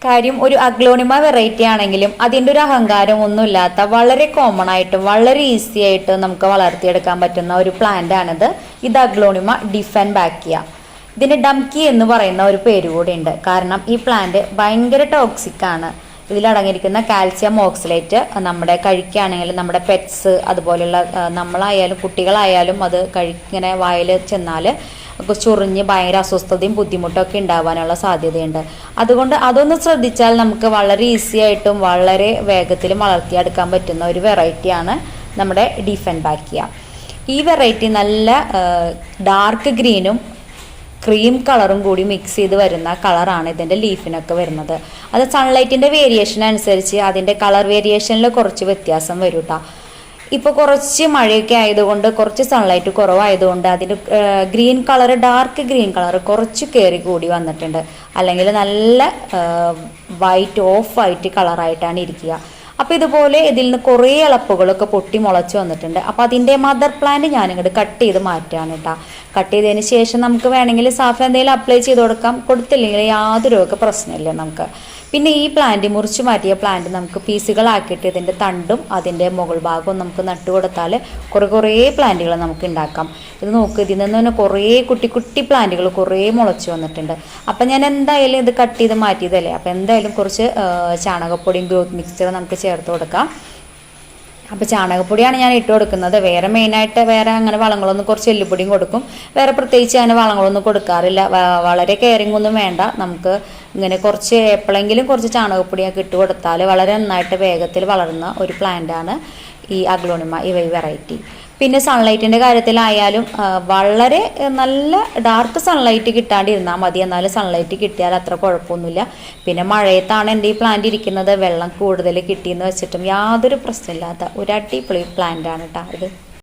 കാര്യം ഒരു aglaonema variety ആണെങ്കിലും അതിൻ്റെ ഒരു അഹങ്കാരം ഒന്നുമില്ലാത്ത വളരെ കോമൺ ആയിട്ട് വളരെ ഈസി ആയിട്ട് നമുക്ക് വളർത്തിയെടുക്കാൻ പറ്റുന്ന ഒരു പ്ലാന്റ് ആണിത്. ഇത് അഗ്ലോണിമ ഡിഫൻബാക്കിയ. ഇതിന് ഡംകി എന്ന് പറയുന്ന ഒരു പേര് കൂടി ഉണ്ട്. കാരണം ഈ പ്ലാന്റ് ഭയങ്കര ടോക്സിക് ആണ്. ഇതിലടങ്ങിയിരിക്കുന്ന കാൽസ്യം ഓക്സലേറ്റ് നമ്മുടെ കഴിക്കുകയാണെങ്കിൽ നമ്മുടെ പെറ്റ്സ് അതുപോലെയുള്ള നമ്മളായാലും കുട്ടികളായാലും അത് ഇങ്ങനെ വായിൽ ചെന്നാൽ ചൊറിഞ്ഞ് ഭയങ്കര അസ്വസ്ഥതയും ബുദ്ധിമുട്ടൊക്കെ ഉണ്ടാവാനുള്ള സാധ്യതയുണ്ട്. അതുകൊണ്ട് അതൊന്ന് ശ്രദ്ധിച്ചാൽ നമുക്ക് വളരെ ഈസി ആയിട്ടും വളരെ വേഗത്തിലും വളർത്തിയെടുക്കാൻ പറ്റുന്ന ഒരു വെറൈറ്റിയാണ് നമ്മുടെ ഡിഫൻബാക്കിയ. ഈ വെറൈറ്റി നല്ല ഡാർക്ക് ഗ്രീനും ക്രീം കളറും കൂടി മിക്സ് ചെയ്ത് വരുന്ന കളറാണ് ഇതിൻ്റെ ലീഫിനൊക്കെ വരുന്നത്. അത് സൺലൈറ്റിൻ്റെ വേരിയേഷൻ അനുസരിച്ച് അതിൻ്റെ കളർ വേരിയേഷനിൽ കുറച്ച് വ്യത്യാസം വരും കേട്ടോ. ഇപ്പോൾ കുറച്ച് മഴയൊക്കെ ആയതുകൊണ്ട് കുറച്ച് സൺലൈറ്റ് കുറവായതുകൊണ്ട് അതിൻ്റെ green colour dark green colour കുറച്ച് കയറി കൂടി വന്നിട്ടുണ്ട്. അല്ലെങ്കിൽ നല്ല വൈറ്റ് ഓഫ് വൈറ്റ് കളറായിട്ടാണ് ഇരിക്കുക. അപ്പോൾ ഇതുപോലെ ഇതിൽ നിന്ന് കുറേ ഇളപ്പുകളൊക്കെ പൊട്ടി മുളച്ച് വന്നിട്ടുണ്ട്. അപ്പോൾ അതിൻ്റെ മദർ പ്ലാന്റ് ഞാനിങ്ങോട്ട് കട്ട് ചെയ്ത് മാറ്റുകയാണ് കേട്ടോ. കട്ട് ചെയ്തതിന് ശേഷം നമുക്ക് വേണമെങ്കിൽ സാഫ് എന്തെങ്കിലും അപ്ലൈ ചെയ്ത് കൊടുക്കാം. കൊടുത്തില്ലെങ്കിൽ യാതൊരു പ്രശ്നമില്ല നമുക്ക്. പിന്നെ ഈ പ്ലാന്റ് മുറിച്ച് മാറ്റിയ പ്ലാന്റ് നമുക്ക് പീസുകളാക്കിയിട്ട് ഇതിൻ്റെ തണ്ടും അതിൻ്റെ മുകൾ ഭാഗവും നമുക്ക് നട്ടുകൊടുത്താൽ കുറേ പ്ലാന്റുകൾ നമുക്ക് ഉണ്ടാക്കാം. ഇത് നോക്ക്, ഇതിൽ നിന്ന് തന്നെ കുറേ കുട്ടി കുട്ടി പ്ലാന്റുകൾ കുറേ മുളച്ച് വന്നിട്ടുണ്ട്. അപ്പം ഞാൻ എന്തായാലും ഇത് കട്ട് ചെയ്ത് മാറ്റിയതല്ലേ, അപ്പം എന്തായാലും കുറച്ച് ചാണകപ്പൊടിയും ഗ്രോത്ത് മിക്സ്ചർ നമുക്ക് ചേർത്ത് കൊടുക്കാം. അപ്പോൾ ചാണകപ്പൊടിയാണ് ഞാൻ ഇട്ട് കൊടുക്കുന്നത്. വേറെ മെയിനായിട്ട് വേറെ അങ്ങനെ വളങ്ങളൊന്നും, കുറച്ച് എല്ലുപൊടിയും കൊടുക്കും. വേറെ പ്രത്യേകിച്ച് അങ്ങനെ വളങ്ങളൊന്നും കൊടുക്കാറില്ല. വളരെ കെയറിങ് ഒന്നും വേണ്ട. നമുക്ക് ഇങ്ങനെ കുറച്ച് എപ്പോഴെങ്കിലും കുറച്ച് ചാണകപ്പൊടിയൊക്കെ ഇട്ട് കൊടുത്താൽ വളരെ നന്നായിട്ട് വേഗത്തിൽ വളരുന്ന ഒരു പ്ലാന്റാണ് ഈ അഗ്ലോണിമ ഈ വെറൈറ്റി. പിന്നെ സൺലൈറ്റിൻ്റെ കാര്യത്തിലായാലും വളരെ നല്ല ഡാർക്ക് സൺലൈറ്റ് കിട്ടാണ്ടിരുന്നാൽ മതി. എന്നാലും സൺലൈറ്റ് കിട്ടിയാൽ അത്ര കുഴപ്പമൊന്നുമില്ല. പിന്നെ മഴയത്താണ് എൻ്റെ ഈ പ്ലാന്റ് ഇരിക്കുന്നത്. വെള്ളം കൂടുതൽ കിട്ടിയെന്ന് വെച്ചിട്ടും യാതൊരു പ്രശ്നമില്ലാത്ത ഒരു അടിപൊളി പ്ലാന്റാണ് കേട്ടോ ഇത്.